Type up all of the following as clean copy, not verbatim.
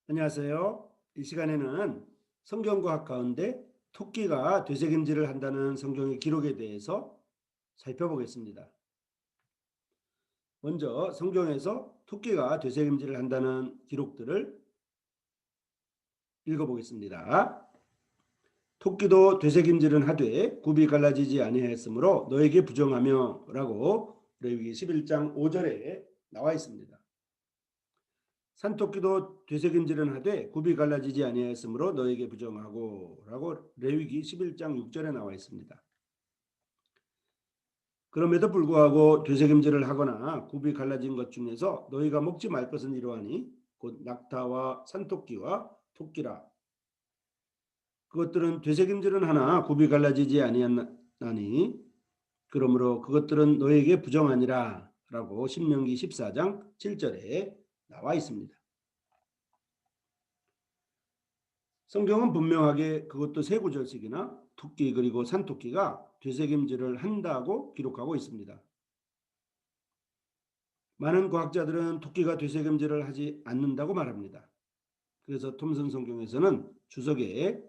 안녕하세요. 이 시간에는 성경과학 가운데 토끼가 되새김질을 한다는 성경의 기록에 대해서 살펴보겠습니다. 먼저 성경에서 토끼가 되새김질을 한다는 기록들을 읽어보겠습니다. 토끼도 되새김질은 하되 굽이 갈라지지 아니하였으므로 너에게 부정하며 라고 레위기 11장 5절에 나와 있습니다. 산토끼도 되새김질은 하되 굽이 갈라지지 아니하였으므로 너에게 부정하고 라고 레위기 11장 6절에 나와 있습니다. 그럼에도 불구하고 되새김질을 하거나 굽이 갈라진 것 중에서 너희가 먹지 말 것은 이러하니 곧 낙타와 산토끼와 토끼라. 그것들은 되새김질은 하나 굽이 갈라지지 아니하나니 그러므로 그것들은 너에게 부정하니라 라고 신명기 14장 7절에 나와 있습니다. 성경은 분명하게 그것도 세 구절씩이나 토끼 그리고 산토끼가 되새김질을 한다고 기록하고 있습니다. 많은 과학자들은 토끼가 되새김질을 하지 않는다고 말합니다. 그래서 톰슨 성경에서는 주석에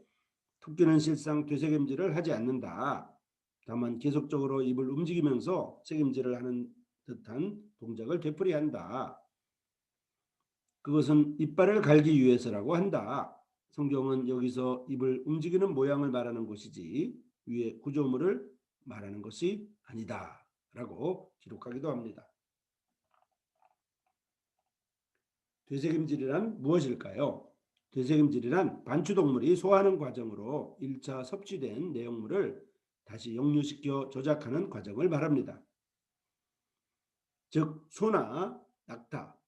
토끼는 실상 되새김질을 하지 않는다. 다만 계속적으로 입을 움직이면서 책임질을 하는 듯한 동작을 되풀이한다. 그것은 이빨을 갈기 위해서라고 한다. 성경은 여기서 입을 움직이는 모양을 말하는 것이지 위의 구조물을 말하는 것이 아니다 라고 기록하기도 합니다. 되새김질이란 무엇일까요? 되새김질이란 반추동물이 소화하는 과정으로 1차 섭취된 내용물을 다시 역류시켜 조작하는 과정을 말합니다. 즉 소나 낙타,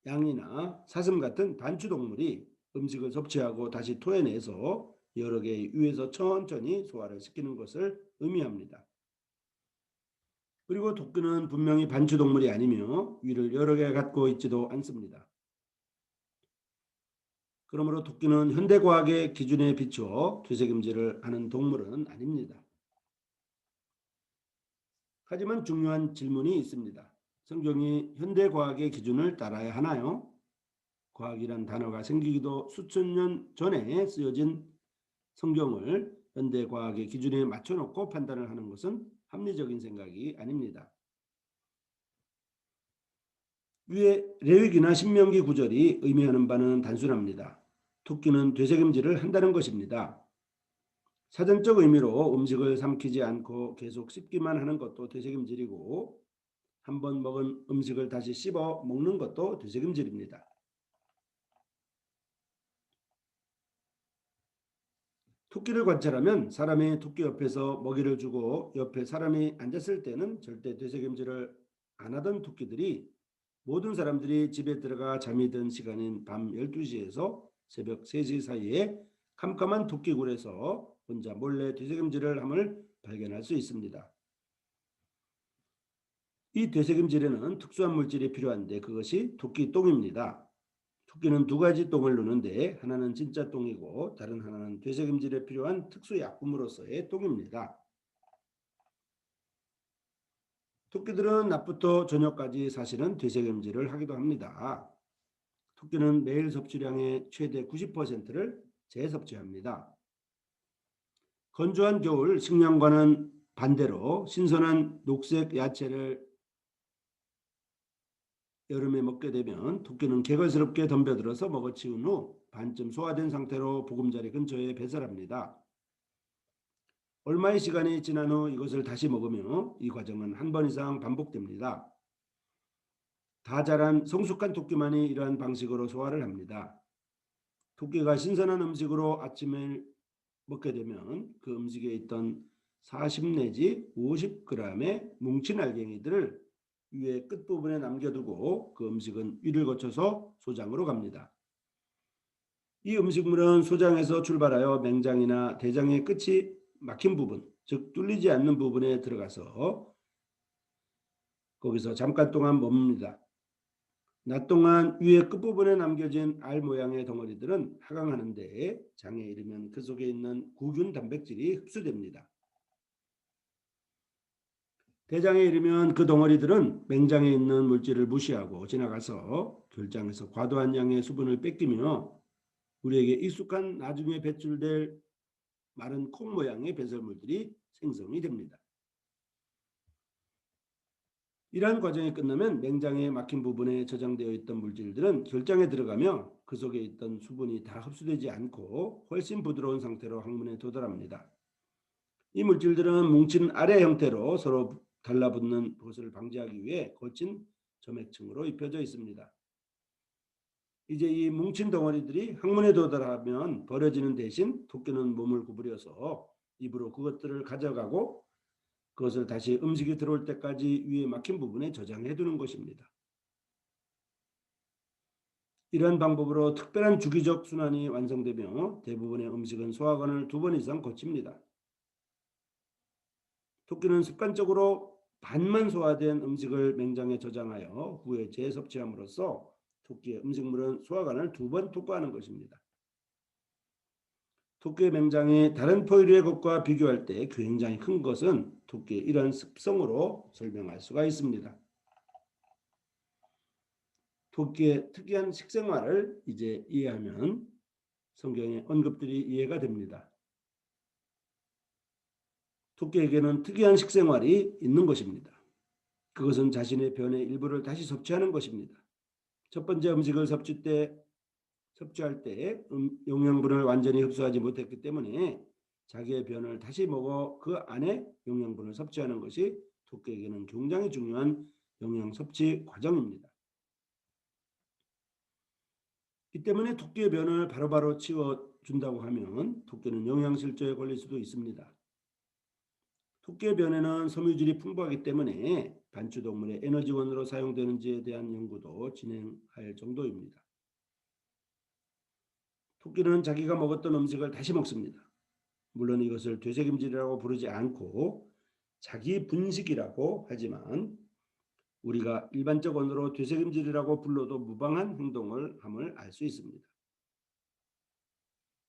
양이나 사슴 같은 반추동물이 음식을 섭취하고 다시 토해내서 여러 개의 위에서 천천히 소화를 시키는 것을 의미합니다. 그리고 토끼는 분명히 반추동물이 아니며 위를 여러 개 갖고 있지도 않습니다. 그러므로 토끼는 현대과학의 기준에 비추어 되새김질을 하는 동물은 아닙니다. 하지만 중요한 질문이 있습니다. 성경이 현대과학의 기준을 따라야 하나요? 과학이란 단어가 생기기도 수천 년 전에 쓰여진 성경을 현대과학의 기준에 맞춰놓고 판단을 하는 것은 합리적인 생각이 아닙니다. 위에 레위기나 신명기 구절이 의미하는 바는 단순합니다. 토끼는 되새김질을 한다는 것입니다. 사전적 의미로 음식을 삼키지 않고 계속 씹기만 하는 것도 되새김질이고 한번 먹은 음식을 다시 씹어 먹는 것도 되새김질입니다. 토끼를 관찰하면 사람이 토끼 옆에서 먹이를 주고 옆에 사람이 앉았을 때는 절대 되새김질을 안 하던 토끼들이 모든 사람들이 집에 들어가 잠이 든 시간인 밤 12시에서 새벽 3시 사이에 캄캄한 토끼굴에서 혼자 몰래 되새김질을 함을 발견할 수 있습니다. 이 되새김질에는 특수한 물질이 필요한데 그것이 토끼 똥입니다. 토끼는 두 가지 똥을 누는데 하나는 진짜 똥이고 다른 하나는 되새김질에 필요한 특수 약품으로서의 똥입니다. 토끼들은 낮부터 저녁까지 사실은 되새김질을 하기도 합니다. 토끼는 매일 섭취량의 최대 90%를 재섭취합니다. 건조한 겨울 식량과는 반대로 신선한 녹색 야채를 여름에 먹게 되면 토끼는 개걸스럽게 덤벼들어서 먹어치운 후 반쯤 소화된 상태로 보금자리 근처에 배설합니다. 얼마의 시간이 지난 후 이것을 다시 먹으며 이 과정은 한 번 이상 반복됩니다. 다 자란 성숙한 토끼만이 이러한 방식으로 소화를 합니다. 토끼가 신선한 음식으로 아침을 먹게 되면 그 음식에 있던 40 내지 50g의 뭉친 알갱이들을 위에 끝부분에 남겨두고 그 음식은 위를 거쳐서 소장으로 갑니다. 이 음식물은 소장에서 출발하여 맹장이나 대장의 끝이 막힌 부분, 즉 뚫리지 않는 부분에 들어가서 거기서 잠깐 동안 머뭅니다. 낮 동안 위에 끝부분에 남겨진 알 모양의 덩어리들은 하강하는 데 장에 이르면 그 속에 있는 구균 단백질이 흡수됩니다. 대장에 이르면 그 덩어리들은 맹장에 있는 물질을 무시하고 지나가서 결장에서 과도한 양의 수분을 뺏기며 우리에게 익숙한 나중에 배출될 마른 콩 모양의 배설물들이 생성이 됩니다. 이러한 과정이 끝나면 맹장에 막힌 부분에 저장되어 있던 물질들은 결장에 들어가며 그 속에 있던 수분이 다 흡수되지 않고 훨씬 부드러운 상태로 항문에 도달합니다. 이 물질들은 뭉친 아래 형태로 서로 달라붙는 것을 방지하기 위해 거친 점액층으로 입혀져 있습니다. 이제 이 뭉친 덩어리들이 항문에 도달하면 버려지는 대신 토끼는 몸을 구부려서 입으로 그것들을 가져가고 그것을 다시 음식이 들어올 때까지 위에 막힌 부분에 저장해 두는 것입니다. 이러한 방법으로 특별한 주기적 순환이 완성되며 대부분의 음식은 소화관을 2번 이상 거칩니다. 토끼는 습관적으로 반만 소화된 음식을 맹장에 저장하여 후에 재섭취함으로써 토끼의 음식물은 소화관을 2번 통과하는 것입니다. 토끼의 맹장이 다른 포유류의 것과 비교할 때 굉장히 큰 것은 토끼의 이러한 습성으로 설명할 수가 있습니다. 토끼의 특이한 식생활을 이제 이해하면 성경의 언급들이 이해가 됩니다. 토끼에게는 특이한 식생활이 있는 것입니다. 그것은 자신의 변의 일부를 다시 섭취하는 것입니다. 첫 번째 음식을 섭취할 때 영양분을 완전히 흡수하지 못했기 때문에 자기의 변을 다시 먹어 그 안에 영양분을 섭취하는 것이 토끼에게는 굉장히 중요한 영양 섭취 과정입니다. 이 때문에 토끼의 변을 바로바로 치워준다고 하면 토끼는 영양실조에 걸릴 수도 있습니다. 토끼의 변에는 섬유질이 풍부하기 때문에 반추동물의 에너지원으로 사용되는지에 대한 연구도 진행할 정도입니다. 토끼는 자기가 먹었던 음식을 다시 먹습니다. 물론 이것을 되새김질이라고 부르지 않고 자기 분식이라고 하지만 우리가 일반적 언어로 되새김질이라고 불러도 무방한 행동을 함을 알 수 있습니다.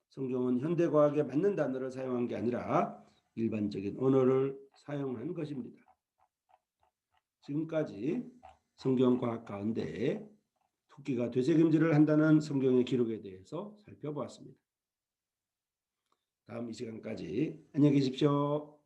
성경은 현대과학에 맞는 단어를 사용한 게 아니라 일반적인 언어를 사용한 것입니다. 지금까지 성경과학 가운데 토끼가 되새김질을 한다는 성경의 기록에 대해서 살펴보았습니다. 다음 이 시간까지 안녕히 계십시오.